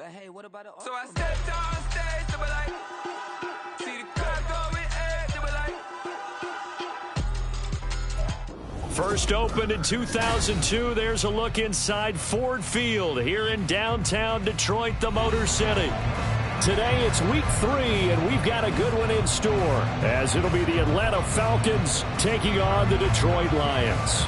But hey, what about it? So I stepped on stage, they were like, see the crowd going ahead, they were like. First opened in 2002, there's a look inside Ford Field here in downtown Detroit, the Motor City. Today it's week 3, and we've got a good one in store, as it'll be the Atlanta Falcons taking on the Detroit Lions.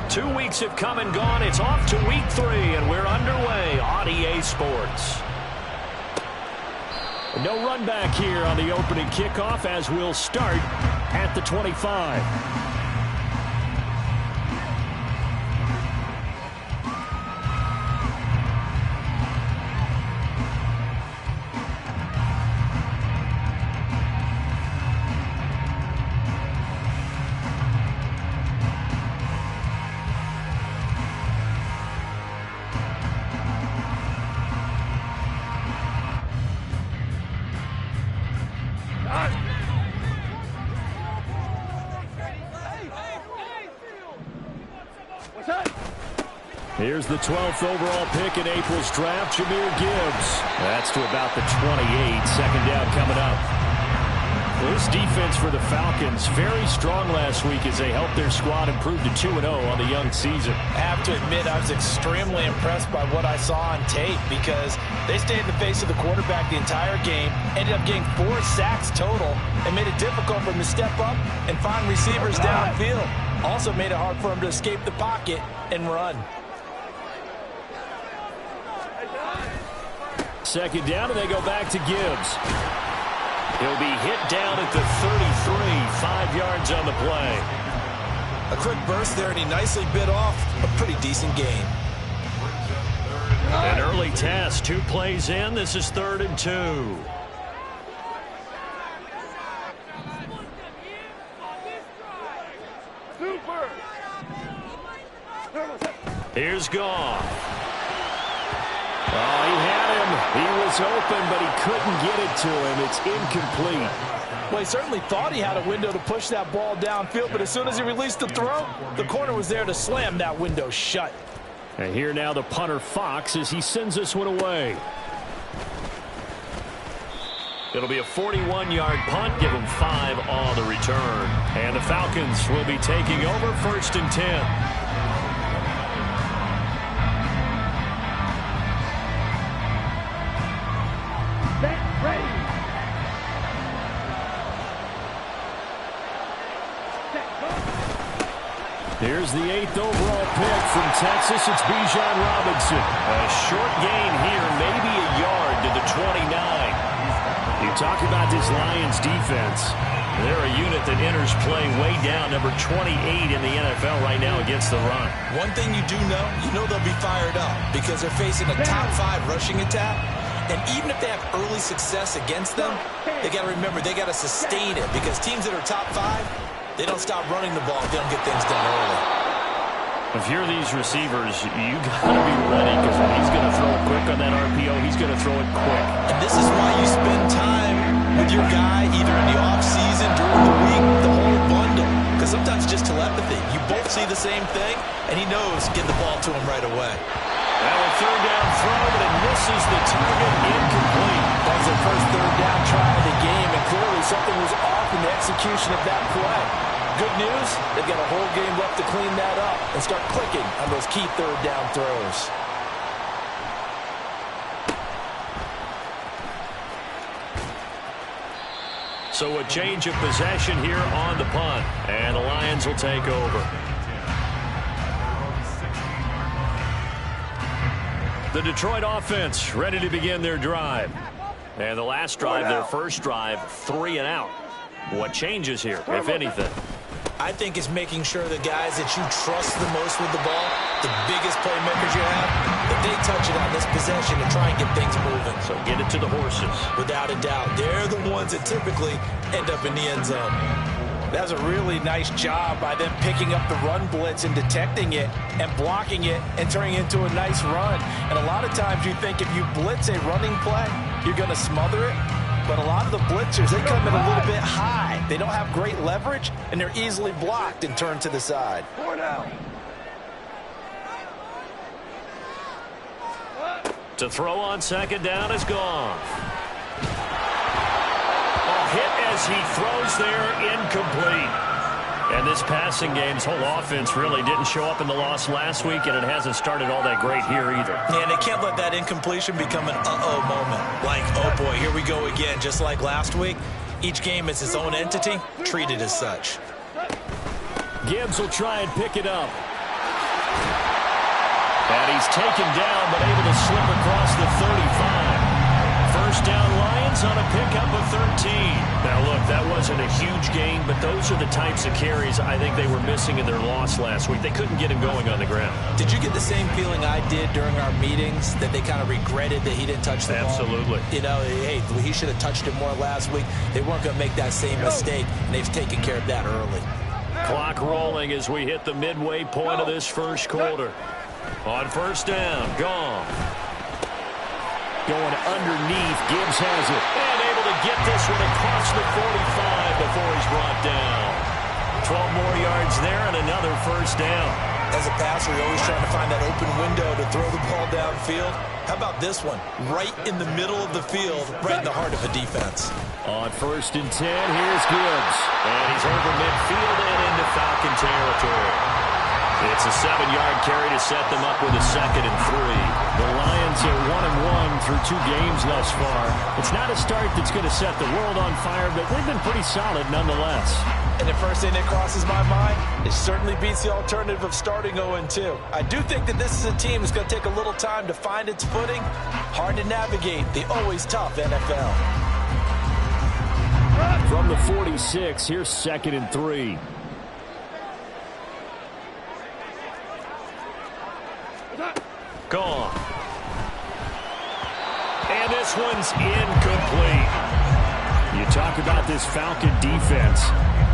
Two weeks have come and gone. It's off to week 3, and we're underway on EA Sports. No run back here on the opening kickoff, as we'll start at the 25. Here's the 12th overall pick in April's draft, Jahmyr Gibbs. That's to about the 28. Second down coming up. This defense for the Falcons, very strong last week as they helped their squad improve to 2-0 on the young season. I have to admit, I was extremely impressed by what I saw on tape because they stayed in the face of the quarterback the entire game, ended up getting 4 sacks total, and made it difficult for him to step up and find receivers downfield. Also made it hard for him to escape the pocket and run. Second down, and they go back to Gibbs. He'll be hit down at the 33, 5 yards on the play. A quick burst there, and he nicely bit off a pretty decent gain. An early test, 2 plays in. This is 3rd and 2. Here's Goff. Oh, he had him. He was open, but he couldn't get it to him. It's incomplete. Well, he certainly thought he had a window to push that ball downfield, but as soon as he released the throw, the corner was there to slam that window shut. And here now the punter, Fox, as he sends this one away. It'll be a 41-yard punt. Give him 5 on the return. And the Falcons will be taking over 1st and 10. Here's the 8th overall pick from Texas. It's Bijan Robinson. A short gain here, maybe a yard to the 29. You talk about this Lions defense. They're a unit that enters play way down, number 28 in the NFL right now against the run. One thing you know they'll be fired up because they're facing a top 5 rushing attack. And even if they have early success against them, they got to remember they got to sustain it because teams that are top 5, they don't stop running the ball if they don't get things done early. If you're these receivers, you got to be ready because when he's going to throw it quick on that RPO, he's going to throw it quick. And this is why you spend time with your guy either in the offseason, during the week, the whole bundle. Because sometimes it's just telepathy. You both see the same thing, and he knows get the ball to him right away. Now a 3rd down throw, but it misses the target, incomplete. That was their first 3rd down try of the game, and clearly something was off in the execution of that play. Good news, they've got a whole game left to clean that up and start clicking on those key 3rd down throws. So a change of possession here on the punt, and the Lions will take over. The Detroit offense ready to begin their drive. And the last drive, their first drive, 3 and out. What changes here, if anything? I think it's making sure the guys that you trust the most with the ball, the biggest playmakers you have, that they touch it on this possession to try and get things moving. So get it to the horses. Without a doubt. They're the ones that typically end up in the end zone. That's a really nice job by them picking up the run blitz and detecting it and blocking it and turning it into a nice run. And a lot of times you think if you blitz a running play, you're going to smother it. But a lot of the blitzers, they come in a little bit high. They don't have great leverage, and they're easily blocked and turned to the side. 4 down. To throw on second down is gone. A hit as he throws there, incomplete. And this passing game's whole offense really didn't show up in the loss last week, and it hasn't started all that great here either. Yeah, and they can't let that incompletion become an uh-oh moment. Like, oh boy, here we go again, just like last week. Each game is its own entity, treated as such. Gibbs will try and pick it up. And he's taken down, but able to slip across the 35. First down, Lions on a pickup of 13. Now, look, that wasn't a huge gain, but those are the types of carries I think they were missing in their loss last week. They couldn't get him going on the ground. Did you get the same feeling I did during our meetings, that they kind of regretted that he didn't touch the ball? Absolutely. You know, hey, he should have touched it more last week. They weren't going to make that same mistake, and they've taken care of that early. Clock rolling as we hit the midway point of this first quarter. On first down, gone. Going underneath, Gibbs has it. And able to get this one across the 45 before he's brought down. 12 more yards there and another first down. As a passer, you're always trying to find that open window to throw the ball downfield. How about this one? Right in the middle of the field, right in the heart of a defense. On first and 10, here's Gibbs. And he's over midfield and into Falcon territory. It's a 7-yard carry to set them up with a 2nd and 3. The Lions are 1-1 through 2 games thus far. It's not a start that's going to set the world on fire, but they've been pretty solid nonetheless. And the first thing that crosses my mind, it certainly beats the alternative of starting 0-2. I do think that this is a team that's going to take a little time to find its footing. Hard to navigate the always tough NFL. From the 46, here's 2nd and 3. Gone. And this one's incomplete. You talk about this Falcon defense.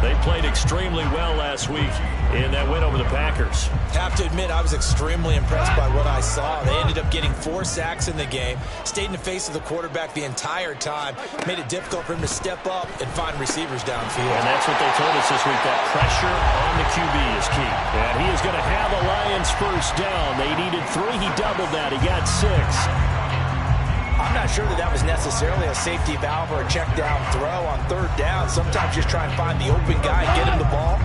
They played extremely well last week in that win over the Packers. Have to admit, I was extremely impressed by what I saw. They ended up getting 4 sacks in the game, stayed in the face of the quarterback the entire time, made it difficult for him to step up and find receivers downfield. And that's what they told us this week, that pressure on the QB is key. And he is going to have a Lions first down. They needed 3. He doubled that. He got 6. I'm not sure that that was necessarily a safety valve or a check down throw on 3rd down. Sometimes just try and find the open guy and get him the ball.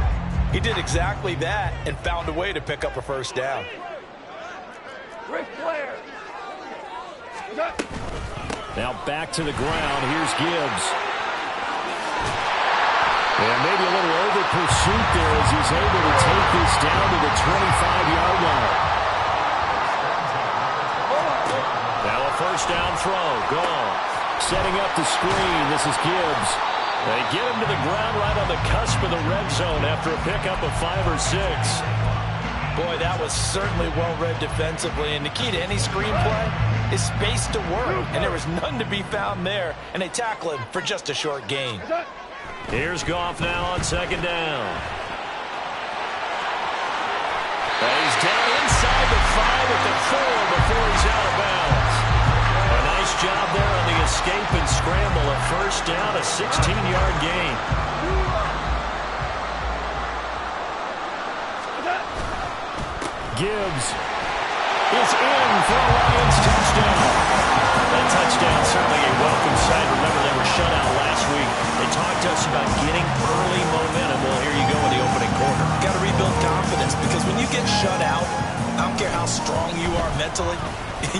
He did exactly that and found a way to pick up a first down. Now back to the ground. Here's Gibbs. And maybe a little over pursuit there as he's able to take this down to the 25-yard line. Now a first down throw. Gone. Setting up the screen. This is Gibbs. They get him to the ground right on the cusp of the red zone after a pickup of 5 or 6. Boy, that was certainly well-read defensively. And the key to any screenplay is space to work. And there was none to be found there. And they tackle him for just a short gain. Here's Goff now on 2nd down. He's down inside the 5 at the 4 before he's out of bounds. A nice job there on the escape and scramble. A first down, a 16-yard gain. Gibbs is in for a Lions touchdown. That touchdown certainly a welcome sight. Remember, they were shut out last week. They talked to us about getting early momentum. Well, here you go in the opening quarter. Got to rebuild confidence, because when you get shut out, I don't care how strong you are mentally,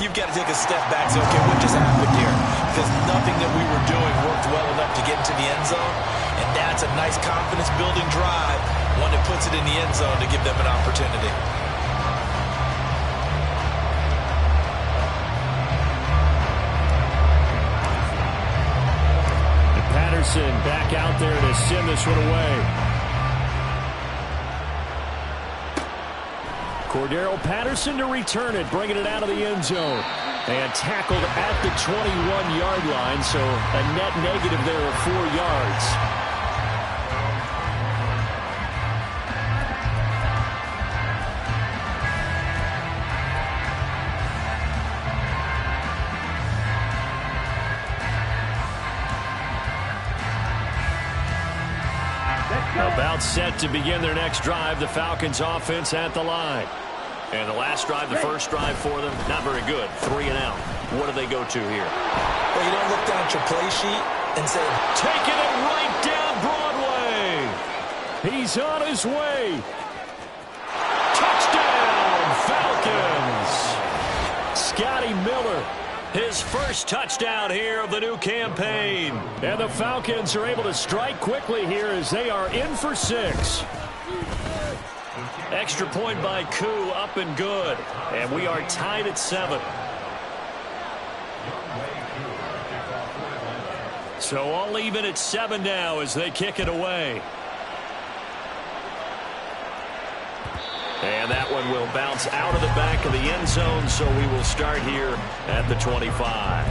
you've got to take a step back and say, okay, what just happened here? Because nothing that we were doing worked well enough to get into the end zone. And that's a nice confidence-building drive, one that puts it in the end zone to give them an opportunity. Patterson back out there to send this one away. Cordero Patterson to return it, bringing it out of the end zone. And tackled at the 21-yard line, so a net negative there of 4 yards. About set to begin their next drive, the Falcons offense at the line. And the last drive, the first drive for them, not very good. 3 and out. What do they go to here? Well, you don't look down at your play sheet and say, taking it right down Broadway. He's on his way. Touchdown, Falcons. Scotty Miller, his first touchdown here of the new campaign. And the Falcons are able to strike quickly here as they are in for 6. Extra point by Koo, up and good. And we are tied at 7. So all even at 7 now as they kick it away. And that one will bounce out of the back of the end zone, so we will start here at the 25.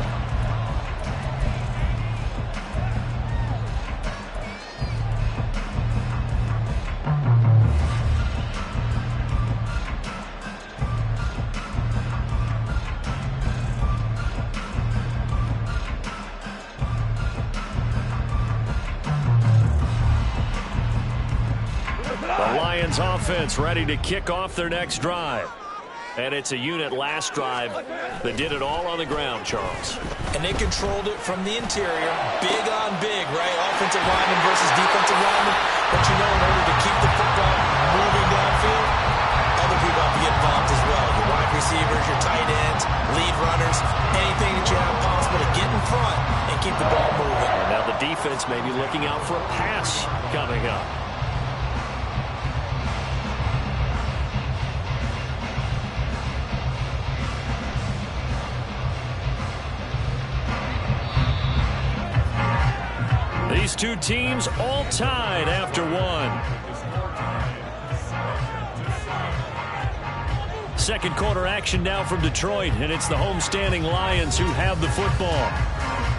Lions offense ready to kick off their next drive. And it's a unit last drive that did it all on the ground, Charles. And they controlled it from the interior. Big on big, right? Offensive lineman versus defensive lineman. But you know, in order to keep the football moving downfield, other people have to get involved as well. Your wide receivers, your tight ends, lead runners, anything that you have possible to get in front and keep the ball moving. And now the defense may be looking out for a pass coming up. These two teams all tied after 1. Second quarter action now from Detroit, and it's the homestanding Lions who have the football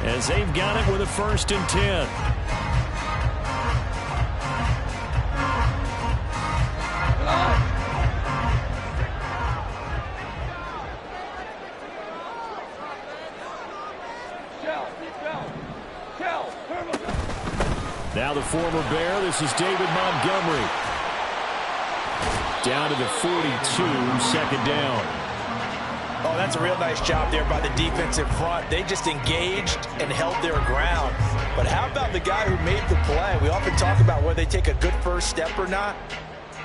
as they've got it with a 1st and 10. Now the former Bear, this is David Montgomery. Down to the 42, 2nd down. Oh, that's a real nice job there by the defense in front. They just engaged and held their ground. But how about the guy who made the play? We often talk about whether they take a good first step or not.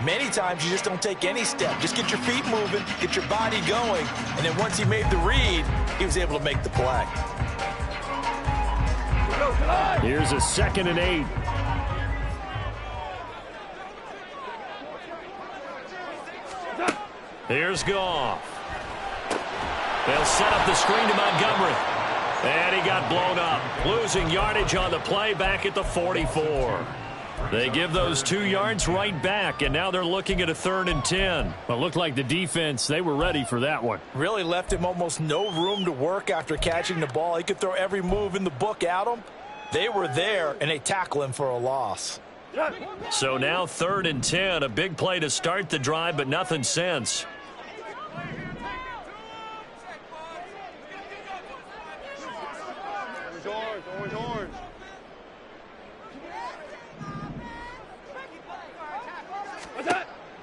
Many times you just don't take any step. Just get your feet moving, get your body going, and then once he made the read, he was able to make the play. Here's a 2nd and 8. Here's Goff. They'll set up the screen to Montgomery. And he got blown up. Losing yardage on the play back at the 44. They give those 2 yards right back, and now they're looking at a 3rd and 10. But looked like the defense, they were ready for that one. Really left him almost no room to work after catching the ball. He could throw every move in the book at him. They were there, and they tackle him for a loss. So now 3rd and 10, a big play to start the drive, but nothing since.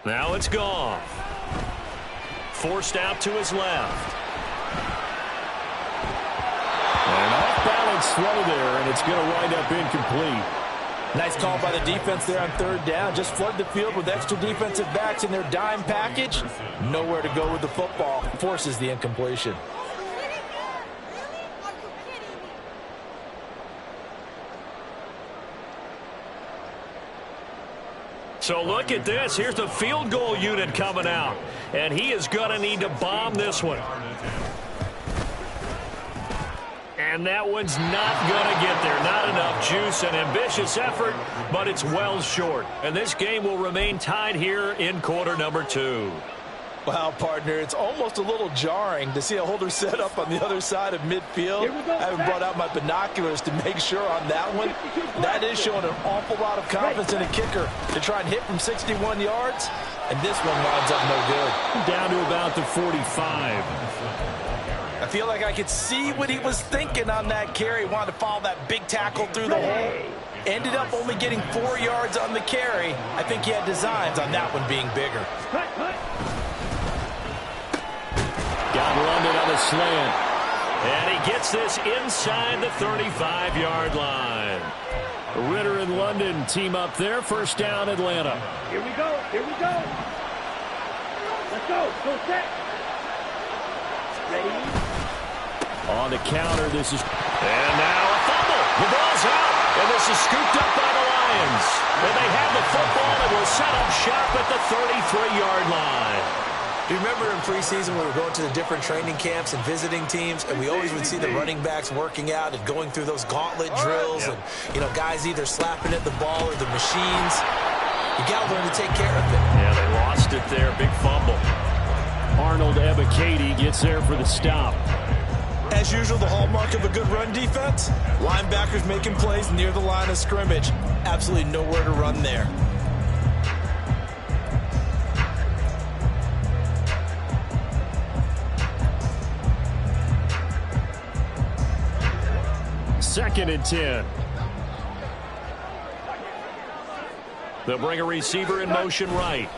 Now it's Goff. Forced out to his left. An off-balance throw there, and it's going to wind up incomplete. Nice call by the defense there on 3rd down. Just flood the field with extra defensive backs in their dime package. Nowhere to go with the football. Forces the incompletion. So look at this. Here's the field goal unit coming out. And he is going to need to bomb this one. And that one's not going to get there. Not enough juice. An ambitious effort, but it's well short. And this game will remain tied here in quarter number 2. Wow, partner, it's almost a little jarring to see a holder set up on the other side of midfield. I haven't brought out my binoculars to make sure on that one. That is showing an awful lot of confidence in a kicker to try and hit from 61 yards. And this one winds up no good. Down to about the 45. I feel like I could see what he was thinking on that carry. He wanted to follow that big tackle through the hole. Ended up only getting 4 yards on the carry. I think he had designs on that one being bigger. Got London on the slant. And he gets this inside the 35-yard line. Ritter and London team up there. First down, Atlanta. Here we go. Here we go. Let's go. Go set. Ready? On the counter, this is... And now a fumble. The ball's out. And this is scooped up by the Lions. And they have the football and will set up shop at the 33-yard line. Do you remember in preseason when we were going to the different training camps and visiting teams, and we always would see the running backs working out and going through those gauntlet drills, and, you know, guys either slapping at the ball or the machines. You got to learn to take care of it. Yeah, they lost it there. Big fumble. Arnold Ebiketie gets there for the stop. As usual, the hallmark of a good run defense, linebackers making plays near the line of scrimmage. Absolutely nowhere to run there. Second and 10. They'll bring a receiver in motion right.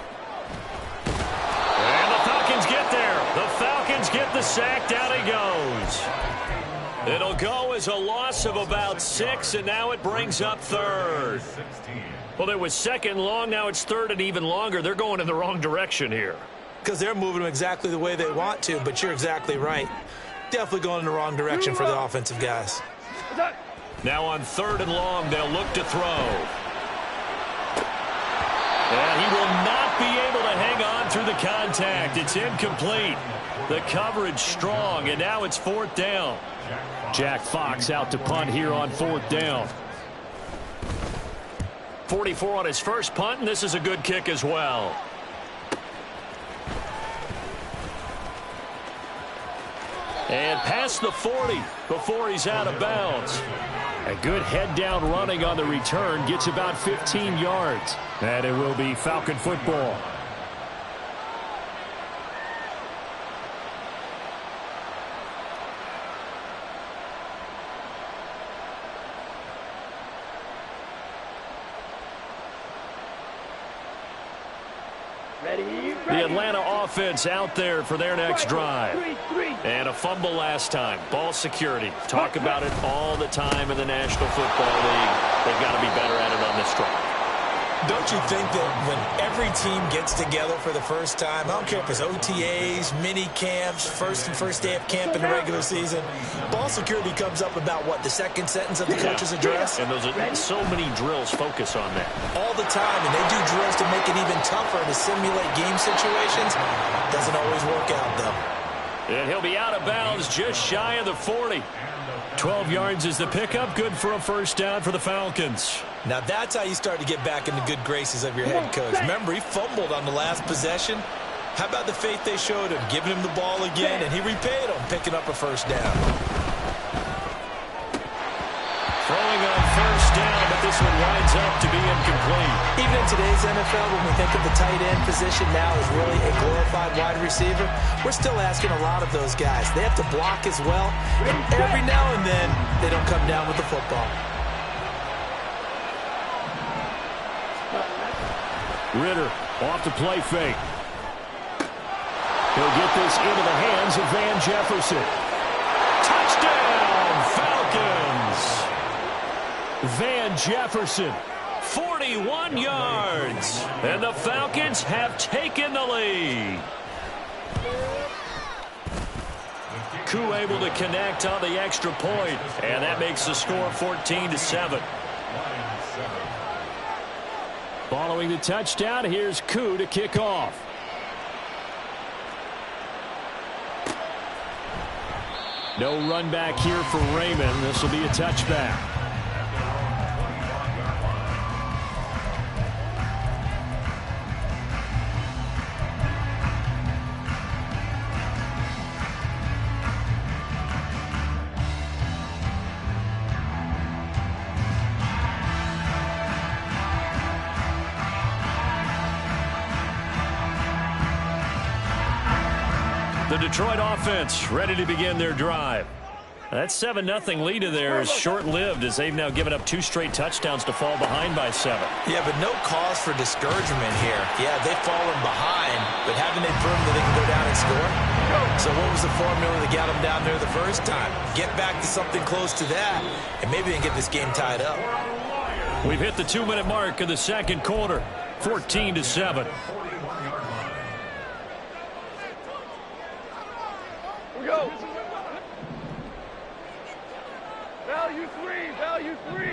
And the Falcons get there. The Falcons get the sack. Down he goes. It'll go as a loss of about 6, and now it brings up third. Well, it was second long. Now it's third and even longer. They're going in the wrong direction here. Because they're moving them exactly the way they want to, but you're exactly right. Definitely going in the wrong direction for the offensive guys. Now on third and long, they'll look to throw. And he will not be able to hang on through the contact. It's incomplete. The coverage strong, and now it's fourth down. Jack Fox out to punt here on fourth down. 44 on his first punt, and this is a good kick as well. And past the 40 before he's out of bounds. A good head-down running on the return. Gets about 15 yards. And it will be Falcon football. The Atlanta offense out there for their next drive. And a fumble last time. Ball security. Talk about it all the time in the National Football League. They've got to be better at it on this drive. Don't you think that when every team gets together for the first time, I don't care if it's OTAs, mini camps, first day of camp in the regular season, ball security comes up about, what, the second sentence of the coach's address? And those are so many drills focus on that. All the time, and they do drills to make it even tougher to simulate game situations. Doesn't always work out, though. And he'll be out of bounds just shy of the 40. 12 yards is the pickup. Good for a first down for the Falcons. Now that's how you start to get back in the good graces of your head coach. Remember, he fumbled on the last possession. How about the faith they showed him, giving him the ball again, and he repaid them, picking up a first down. Throwing on first down, but this one winds up to be incomplete. Even in today's NFL, when we think of the tight end position now as really a glorified wide receiver, we're still asking a lot of those guys. They have to block as well, and every now and then, they don't come down with the football. Ritter off the play fake. He'll get this into the hands of Van Jefferson. Touchdown, Falcons! Van Jefferson, 41 yards. And the Falcons have taken the lead. Koo able to connect on the extra point, and that makes the score 14-7. Following the touchdown, here's Koo to kick off. No run back here for Raymond. This will be a touchback. The Detroit offense ready to begin their drive. That 7-0 lead of theirs is short-lived as they've now given up 2 straight touchdowns to fall behind by 7. Yeah, but no cause for discouragement here. Yeah, they've fallen behind, but haven't they proven that they can go down and score? So what was the formula that got them down there the first time? Get back to something close to that, and maybe they can get this game tied up. We've hit the 2-minute mark of the second quarter, 14-7. We go. Value 3, value 3.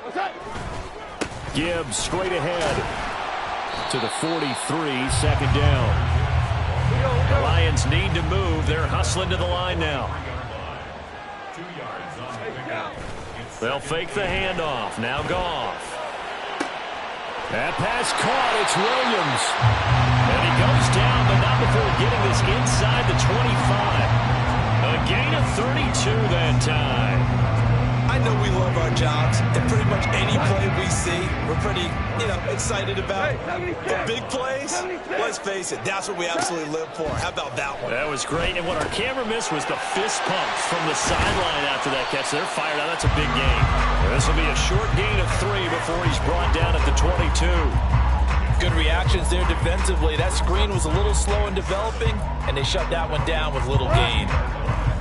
What's up? Gibbs straight ahead to the 43, second down. The Lions need to move. They're hustling to the line now. They'll fake the handoff. Now Goff. That pass caught. It's Williams. And he goes down, but not before getting this inside the 25. A gain of 32 that time. I know we love our jobs, and pretty much any play we see, we're pretty, excited about. But big plays, let's face it, that's what we absolutely live for. How about that one? That was great, and what our camera missed was the fist pumps from the sideline after that catch. They're fired out. That's a big gain. This will be a short gain of 3 before he's brought down at the 22. Good reactions there defensively. That screen was a little slow in developing, and they shut that one down with little gain.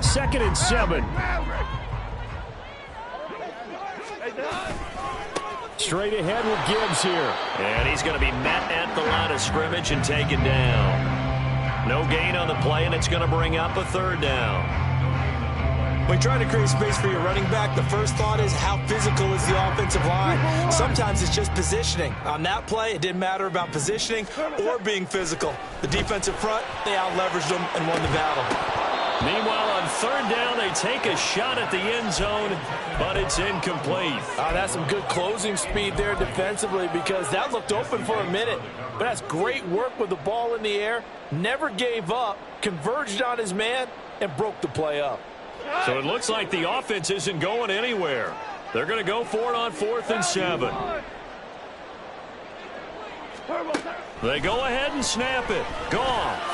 2nd and 7. Straight ahead with Gibbs here. And he's going to be met at the line of scrimmage and taken down. No gain on the play, and it's going to bring up a 3rd down. When trying to create space for your running back, the first thought is how physical is the offensive line. Sometimes it's just positioning. On that play, it didn't matter about positioning or being physical. The defensive front, they out-leveraged them and won the battle. Meanwhile, on 3rd down, they take a shot at the end zone, but it's incomplete. That's some good closing speed there defensively because that looked open for a minute. But that's great work with the ball in the air. Never gave up, converged on his man, and broke the play up. So it looks like the offense isn't going anywhere. They're going to go for it on 4th and 7. They go ahead and snap it. Goff.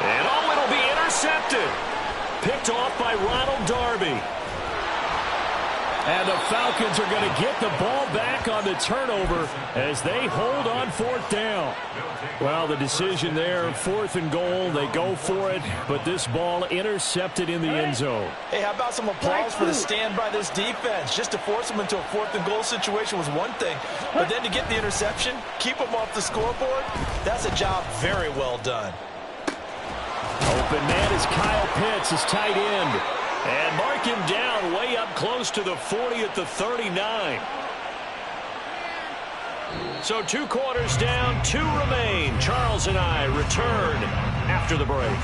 And it'll be intercepted. Picked off by Ronald Darby. And the Falcons are going to get the ball back on the turnover as they hold on 4th down. Well, the decision there, 4th and goal. They go for it, but this ball intercepted in the end zone. Hey, how about some applause for the stand by this defense? Just to force them into a 4th and goal situation was one thing, but then to get the interception, keep them off the scoreboard, that's a job very well done. Open man is Kyle Pitts, his tight end. And mark him down way up close to the 40 at the 39. So 2 quarters down, 2 remain. Charles and I return after the break.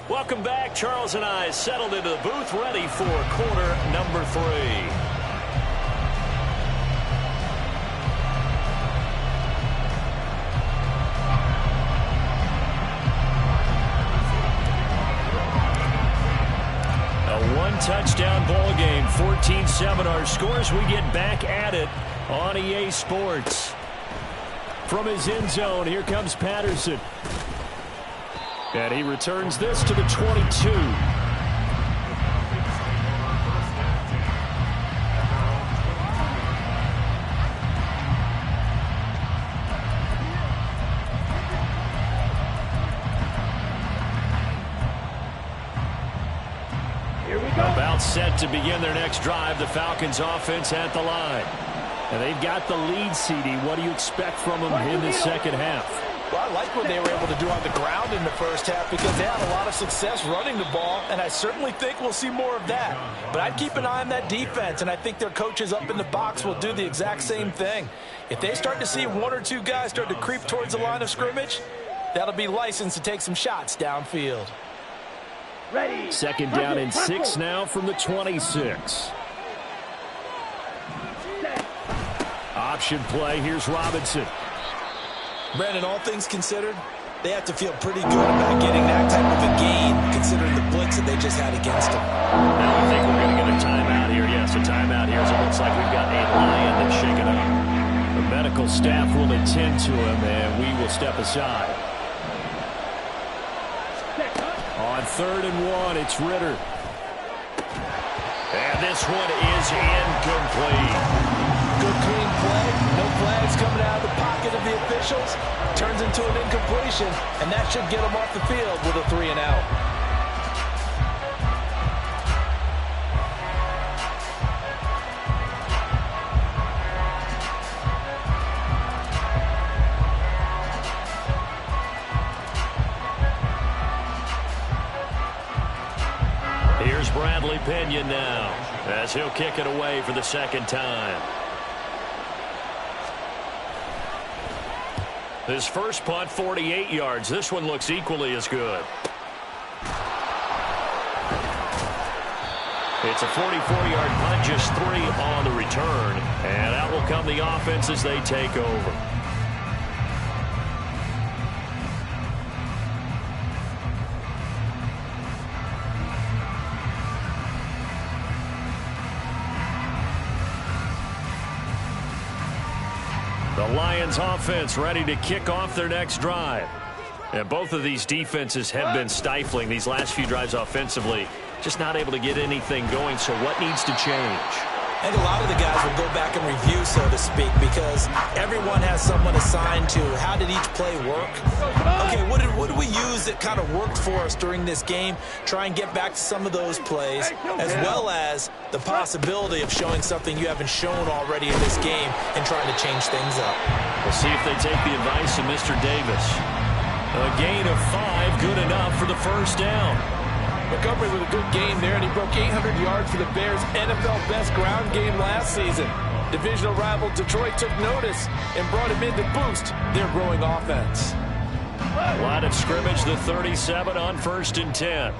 Welcome back. Charles and I settled into the booth, ready for quarter number 3. A 1-touchdown ball game, 14-7 our scores. We get back at it on EA Sports. From his end zone, here comes Patterson. And he returns this to the 22. Here we go. About set to begin their next drive. The Falcons offense at the line. And they've got the lead, CD. What do you expect from them in the second half? Well, I like what they were able to do on the ground in the first half because they had a lot of success running the ball, and I certainly think we'll see more of that. But I'd keep an eye on that defense, and I think their coaches up in the box will do the exact same thing. If they start to see 1 or 2 guys start to creep towards the line of scrimmage, that'll be licensed to take some shots downfield. Ready. Second down and 6 now from the 26. Option play. Here's Robinson. Brandon, all things considered, they have to feel pretty good about getting that type of a gain, considering the blitz that they just had against them. Now I think we're going to get a timeout here. Yes, a timeout here. So it looks like we've got a Lion that's shaken up. The medical staff will attend to him, and we will step aside. On 3rd and 1, it's Ritter. And this one is incomplete. Good clean play. No flags coming out of the pocket of the officials. Turns into an incompletion, and that should get them off the field with a 3 and out. Here's Bradley Pinion now, as he'll kick it away for the second time. His first punt, 48 yards. This one looks equally as good. It's a 44-yard punt, just 3 on the return. And out will come the offense as they take over. The Lions offense ready to kick off their next drive. And both of these defenses have been stifling these last few drives offensively. Just not able to get anything going, so what needs to change? I think a lot of the guys will go back and review, so to speak, because everyone has someone assigned to how did each play work. Okay, what did we use that kind of worked for us during this game? Try and get back to some of those plays, as well as the possibility of showing something you haven't shown already in this game and trying to change things up. We'll see if they take the advice of Mr. Davis. A gain of 5, good enough for the first down. Montgomery with a good game there, and he broke 800 yards for the Bears' NFL best ground game last season. Divisional rival Detroit took notice and brought him in to boost their growing offense. Line of scrimmage, the 37 on 1st and 10.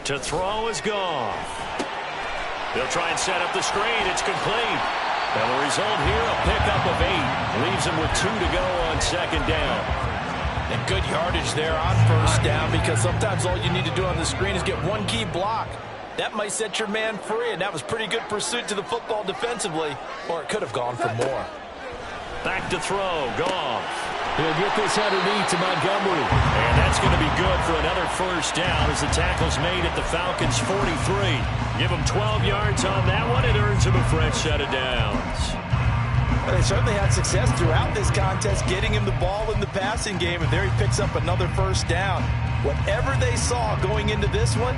To throw is Goff. They'll try and set up the screen. It's complete. And the result here, a pickup of 8. Leaves them with 2 to go on 2nd down. And good yardage there on 1st down, because sometimes all you need to do on the screen is get one key block. That might set your man free, and that was pretty good pursuit to the football defensively, or it could have gone for more. Back to throw, Goff. He'll get this underneath to Montgomery. And that's going to be good for another 1st down as the tackle's made at the Falcons' 43. Give him 12 yards on that one. It earns him a fresh set of downs. Well, they certainly had success throughout this contest getting him the ball in the passing game, and there he picks up another 1st down. Whatever they saw going into this one,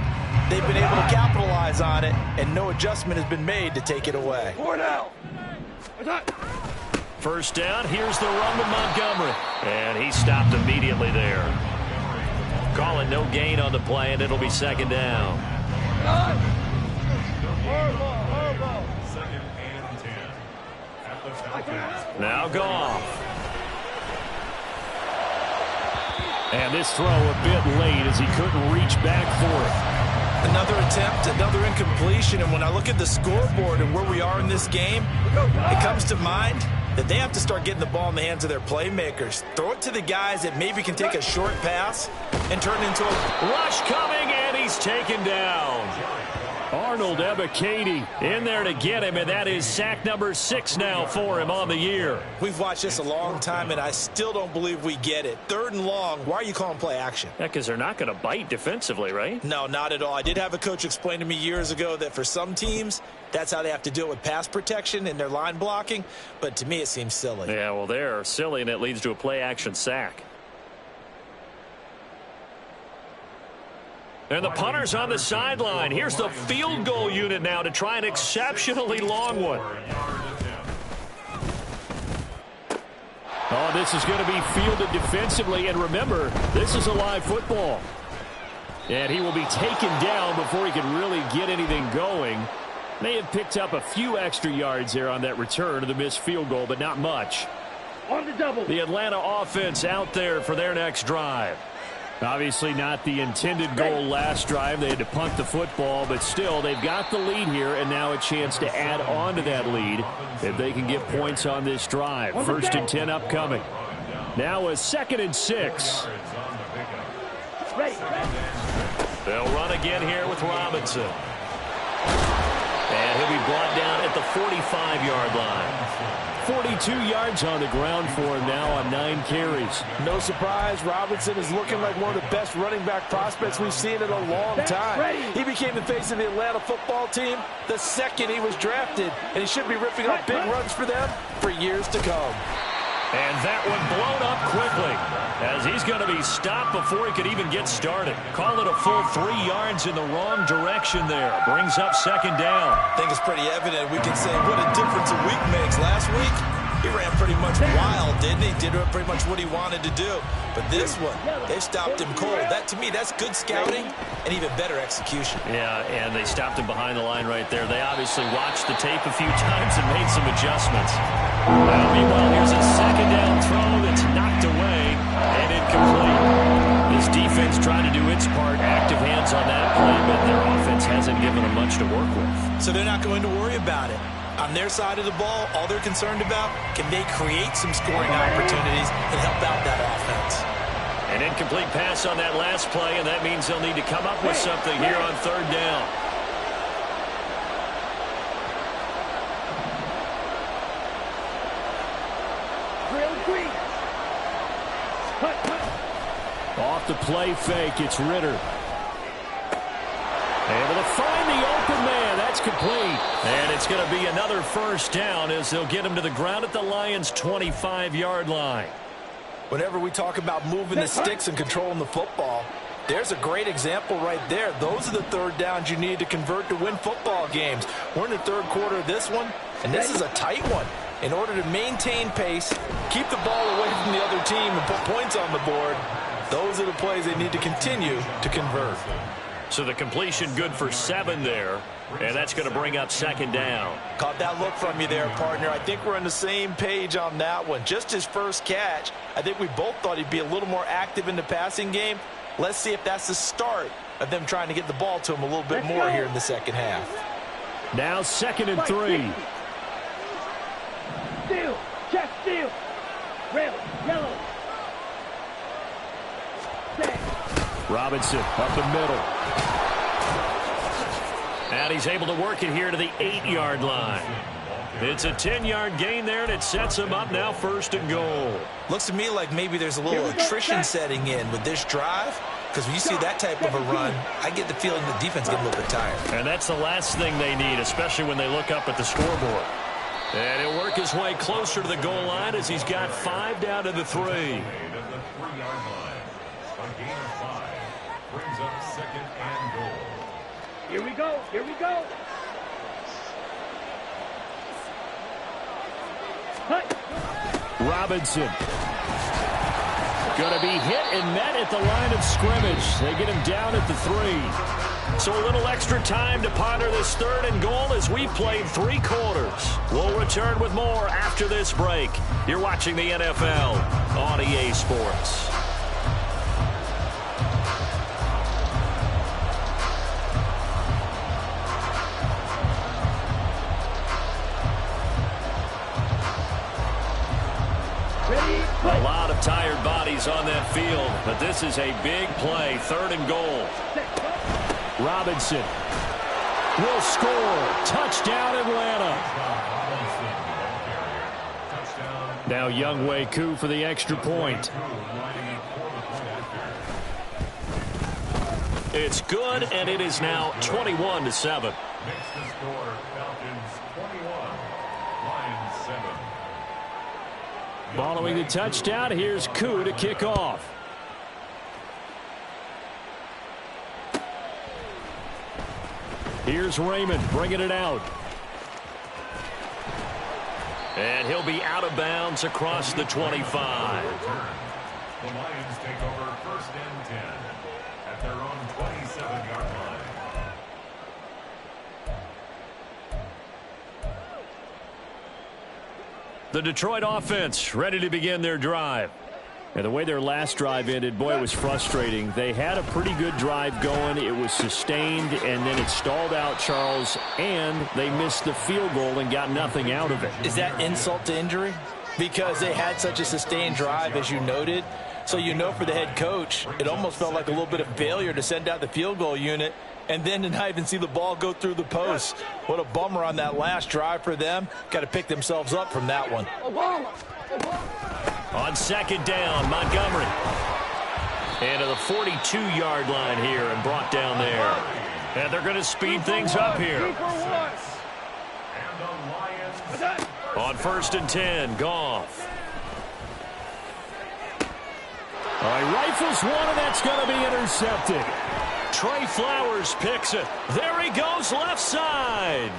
they've been able to capitalize on it, and no adjustment has been made to take it away. 4 now. 1st down, here's the run to Montgomery. And he stopped immediately there. Calling no gain on the play, and it'll be 2nd down. Now Goff. And this throw a bit late as he couldn't reach back for it. Another attempt, another incompletion, and when I look at the scoreboard and where we are in this game, it comes to mind that they have to start getting the ball in the hands of their playmakers. Throw it to the guys that maybe can take a short pass and turn it into a rush coming, and he's taken down. Arnold Ebiketie in there to get him, and that is sack number 6 now for him on the year. We've watched this a long time, and I still don't believe we get it. 3rd and long, why are you calling play action? Yeah, because they're not going to bite defensively, right? No, not at all. I did have a coach explain to me years ago that for some teams, that's how they have to deal with pass protection and their line blocking, but to me it seems silly. Yeah, well, they're silly, and it leads to a play action sack. And the punter's on the sideline. Here's the field goal unit now to try an exceptionally long one. Oh, this is going to be fielded defensively. And remember, this is a live football. And he will be taken down before he can really get anything going. May have picked up a few extra yards there on that return of the missed field goal, but not much. On the double. The Atlanta offense out there for their next drive. Obviously not the intended goal last drive. They had to punt the football, but still they've got the lead here, and now a chance to add on to that lead if they can get points on this drive. 1st and 10 upcoming. Now a 2nd and 6. They'll run again here with Robinson. And he'll be brought down at the 45-yard line. 42 yards on the ground for him now on 9 carries. No surprise, Robinson is looking like one of the best running back prospects we've seen in a long time. He became the face of the Atlanta football team the second he was drafted, and he should be ripping up big runs for them for years to come. And that one blown up quickly as he's going to be stopped before he could even get started. Call it a full 3 yards in the wrong direction there. Brings up 2nd down. I think it's pretty evident. We can say what a difference a week makes. Last week, he ran pretty much wild, didn't he? Did pretty much what he wanted to do. But this one, they stopped him cold. That, to me, that's good scouting and even better execution. Yeah, and they stopped him behind the line right there. They obviously watched the tape a few times and made some adjustments. Meanwhile, here's a 2nd down throw that's knocked away and incomplete. This defense trying to do its part, active hands on that play, but their offense hasn't given them much to work with. So they're not going to worry about it. On their side of the ball, all they're concerned about, can they create some scoring opportunities and help out that offense? An incomplete pass on that last play, and that means they'll need to come up with something here on 3rd down. Off the play fake, it's Ritter. Able to find the open man. That's complete. And it's going to be another 1st down as they'll get him to the ground at the Lions' 25-yard line. Whenever we talk about moving the sticks and controlling the football, there's a great example right there. Those are the 3rd downs you need to convert to win football games. We're in the 3rd quarter of this one, and this is a tight one. In order to maintain pace, keep the ball away from the other team, and put points on the board, those are the plays they need to continue to convert. So the completion good for 7 there, and that's going to bring up 2nd down. Caught that look from you there, partner. I think we're on the same page on that one. Just his first catch, I think we both thought he'd be a little more active in the passing game. Let's see if that's the start of them trying to get the ball to him a little bit more here in the 2nd half. Now 2nd and 3. Steal, check, steal. Red, yellow. Robinson up the middle. And he's able to work it here to the 8-yard line. It's a 10-yard gain there, and it sets him up now 1st and goal. Looks to me like maybe there's a little attrition setting in with this drive, because when you see that type of a run, I get the feeling the defense getting a little bit tired. And that's the last thing they need, especially when they look up at the scoreboard. And he'll work his way closer to the goal line as he's got 5 down to the 3. Brings up 2nd and goal. Here we go. Here we go. Cut. Robinson. Going to be hit and met at the line of scrimmage. They get him down at the 3. So a little extra time to ponder this 3rd and goal as we played 3 quarters. We'll return with more after this break. You're watching the NFL on EA Sports. A lot of tired bodies on that field, but this is a big play, 3rd and goal. Robinson will score. Touchdown, Atlanta. Now Younghoe Koo for the extra point. It's good, and it is now 21-7. Makes the score Falcons 21, Lions 7. Following the touchdown, here's Koo to kick off. Here's Raymond bringing it out. And he'll be out of bounds across the 25. The Lions take over 1st and 10 at their own 27-yard line. The Detroit offense ready to begin their drive. And the way their last drive ended, boy, it was frustrating. They had a pretty good drive going. It was sustained, and then it stalled out, Charles, and they missed the field goal and got nothing out of it. Is that insult to injury? Because they had such a sustained drive, as you noted. So you know for the head coach, it almost felt like a little bit of failure to send out the field goal unit and then to not even see the ball go through the post. What a bummer on that last drive for them. Got to pick themselves up from that one. On second down, Montgomery. Into the 42-yard line here and brought down there. And they're going to speed things up here. On 1st and 10, Goff. He rifles one, and that's going to be intercepted. Trey Flowers picks it. There he goes, left side.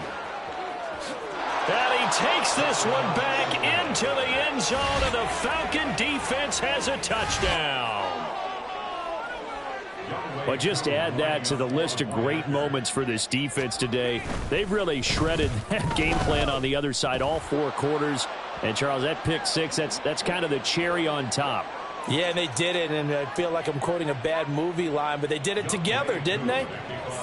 And he takes this one back into the end zone, and the Falcon defense has a touchdown. But just to add that to the list of great moments for this defense today, they've really shredded that game plan on the other side all 4 quarters. And, Charles, that pick 6, that's kind of the cherry on top. Yeah, and they did it, and I feel like I'm quoting a bad movie line, but they did it together, didn't they?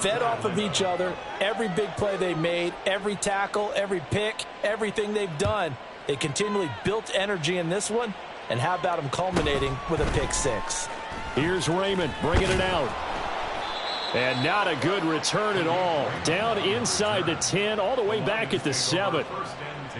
Fed off of each other, every big play they made, every tackle, every pick, everything they've done. They continually built energy in this one, and how about them culminating with a pick 6? Here's Raymond bringing it out. And not a good return at all. Down inside the 10, all the way back at the 7.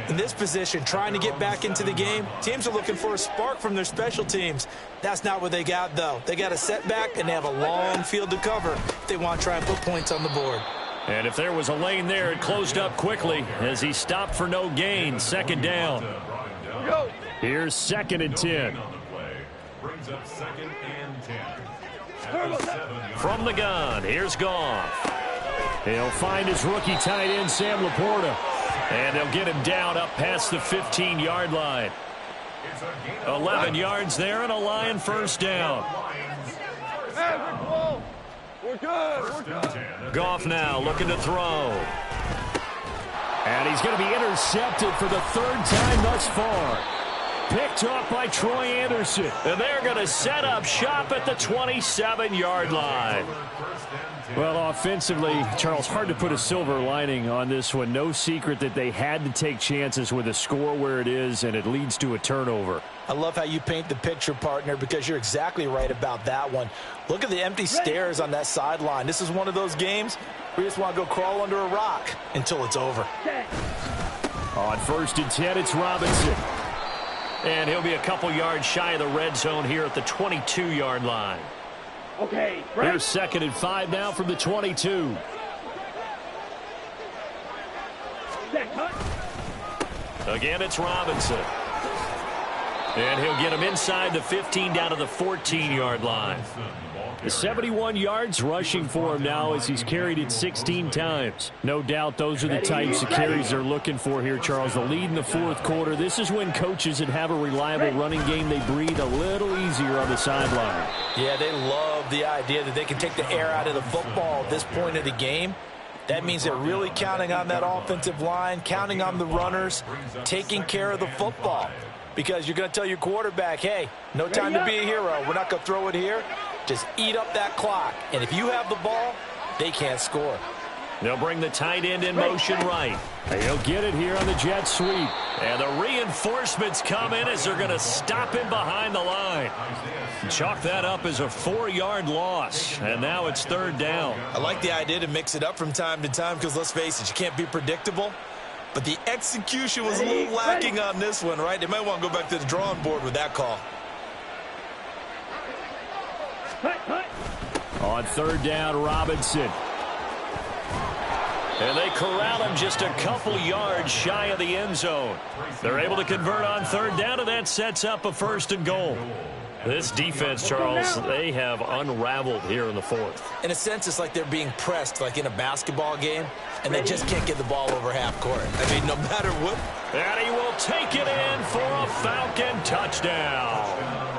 In this position, trying to get back into the game, teams are looking for a spark from their special teams. That's not what they got, though. They got a setback, and they have a long field to cover if they want to try and put points on the board. And if there was a lane there, it closed up quickly as he stopped for no gain. Second down. Here's 2nd and 10. Brings up 2nd and 10. From the gun, here's Goff. He'll find his rookie tight end, Sam Laporta. And they'll get him down up past the 15-yard line. 11 yards there and a Lion first down. We're good. Goff now looking to throw. And he's going to be intercepted for the 3rd time thus far. Picked off by Troy Anderson. And they're going to set up shop at the 27-yard line. Well, offensively, Charles, hard to put a silver lining on this one. No secret that they had to take chances with a score where it is, and it leads to a turnover. I love how you paint the picture, partner, because you're exactly right about that one. Look at the empty stairs on that sideline. This is one of those games where you just want to go crawl under a rock until it's over. On 1st and 10, it's Robinson. And he'll be a couple yards shy of the red zone here at the 22-yard line. Okay, here's 2nd and 5 now from the 22. Again, it's Robinson. And he'll get him inside the 15 down to the 14-yard line. 71 yards rushing for him now as he's carried it 16 times. No doubt those are the types of carries they're looking for here, Charles. The lead in the 4th quarter. This is when coaches that have a reliable running game, they breathe a little easier on the sideline. Yeah, they love the idea that they can take the air out of the football at this point of the game. That means they're really counting on that offensive line, counting on the runners, taking care of the football. Because you're going to tell your quarterback, hey, no time to be a hero. We're not going to throw it here. Just eat up that clock. And if you have the ball, they can't score. They'll bring the tight end in motion right. He'll get it here on the jet sweep. And the reinforcements come in as they're going to stop him behind the line. Chalk that up as a 4-yard loss. And now it's 3rd down. I like the idea to mix it up from time to time because, let's face it, you can't be predictable. But the execution was a little lacking on this one, right? They might want to go back to the drawing board with that call. On 3rd down, Robinson. And they corral him just a couple yards shy of the end zone. They're able to convert on 3rd down, and that sets up a 1st and goal. This defense, Charles, they have unraveled here in the 4th. In a sense, it's like they're being pressed like in a basketball game, and they just can't get the ball over half court. I mean, no matter what. And he will take it in for a Falcon touchdown.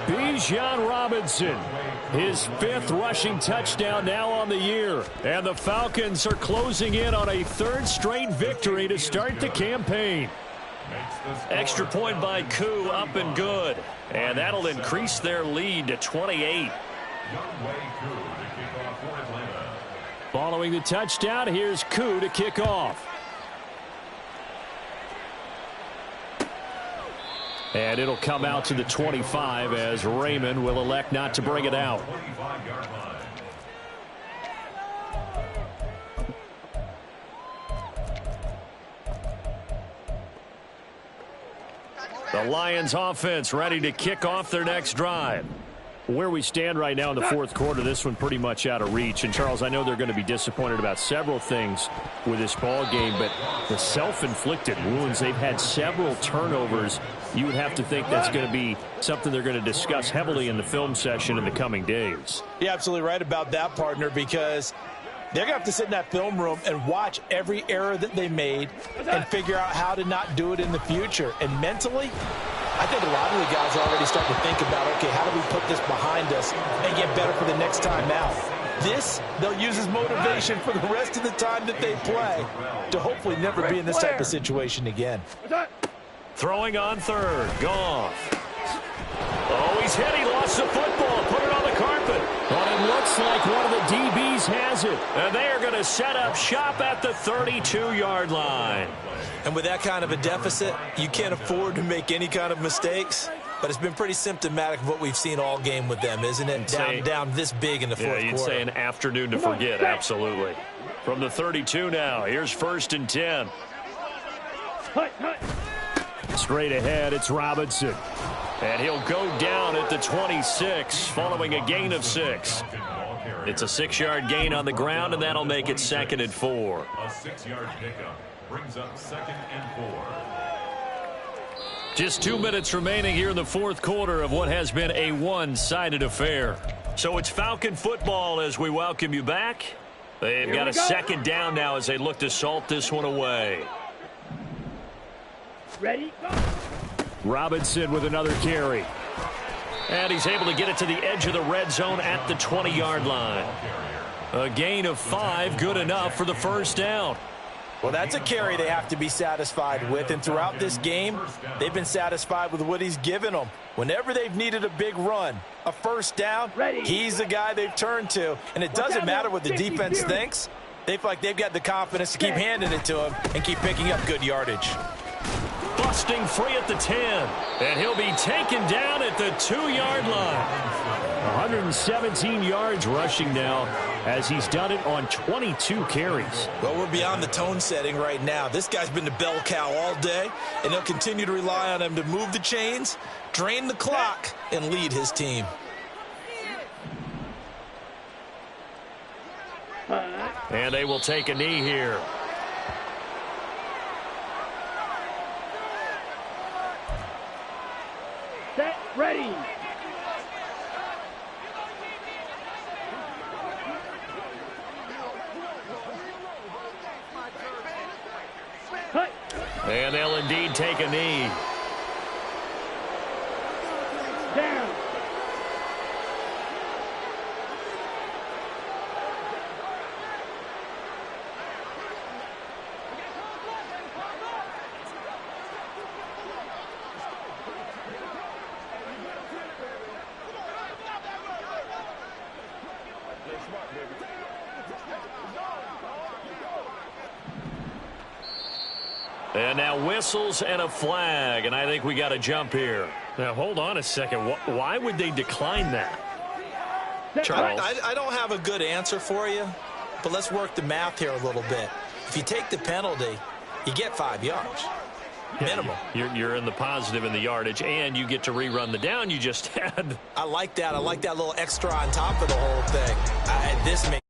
Bijan Robinson, his 5th rushing touchdown now on the year. And the Falcons are closing in on a 3rd straight victory to start the campaign. Extra point by Koo, up and good. And that'll increase their lead to 28. Following the touchdown, here's Koo to kick off. And it'll come out to the 25 as Raymond will elect not to bring it out. The Lions offense ready to kick off their next drive. Where we stand right now in the fourth quarter, this one pretty much out of reach. And, Charles, I know they're going to be disappointed about several things with this ball game, but the self-inflicted wounds, they've had several turnovers. You would have to think that's going to be something they're going to discuss heavily in the film session in the coming days. You're absolutely right about that, partner, because they're going to have to sit in that film room and watch every error that they made and figure out how to not do it in the future. And mentally, I think a lot of the guys are already starting to think about, okay, how do we put this behind us and get better for the next time out? This, they'll use as motivation for the rest of the time that they play to hopefully never be in this type of situation again. Throwing on third. Goff. Oh, he's hit. He lost the football. Put it on the carpet. But it looks like one of the DBs has it. And they are going to set up shop at the 32-yard line. And with that kind of a deficit, you can't afford to make any kind of mistakes. But it's been pretty symptomatic of what we've seen all game with them, isn't it? Down this big in the fourth quarter. Yeah, you'd say an afternoon to forget. Absolutely. From the 32 now, here's 1st and 10. Straight ahead, it's Robinson. And he'll go down at the 26 following a gain of 6. It's a 6-yard gain on the ground, and that'll make it 2nd and 4. A 6-yard pickup brings up 2nd and 4. Just 2 minutes remaining here in the fourth quarter of what has been a one-sided affair. So it's Falcon football as we welcome you back. They've got a 2nd down now as they look to salt this one away. Ready, go. Robinson with another carry. And he's able to get it to the edge of the red zone at the 20-yard line. A gain of 5, good enough for the first down. Well, that's a carry they have to be satisfied with. And throughout this game, they've been satisfied with what he's given them. Whenever they've needed a big run, a first down, he's the guy they've turned to. And it doesn't matter what the defense thinks. They feel like they've got the confidence to keep handing it to him and keep picking up good yardage. Busting free at the 10. And he'll be taken down at the 2-yard line. 117 yards rushing now as he's done it on 22 carries. Well, we're beyond the tone setting right now. This guy's been the bell cow all day, and they'll continue to rely on him to move the chains, drain the clock, and lead his team. And they will take a knee here. Set, ready. Cut. And they'll indeed take a knee. Down. And now whistles and a flag, and I think we got a jump here. Now, hold on a second. Why would they decline that? Charles? I don't have a good answer for you, but let's work the math here a little bit. If you take the penalty, you get 5 yards. Minimum. You're in the positive in the yardage, and you get to rerun the down you just had. I like that. I like that little extra on top of the whole thing. This makes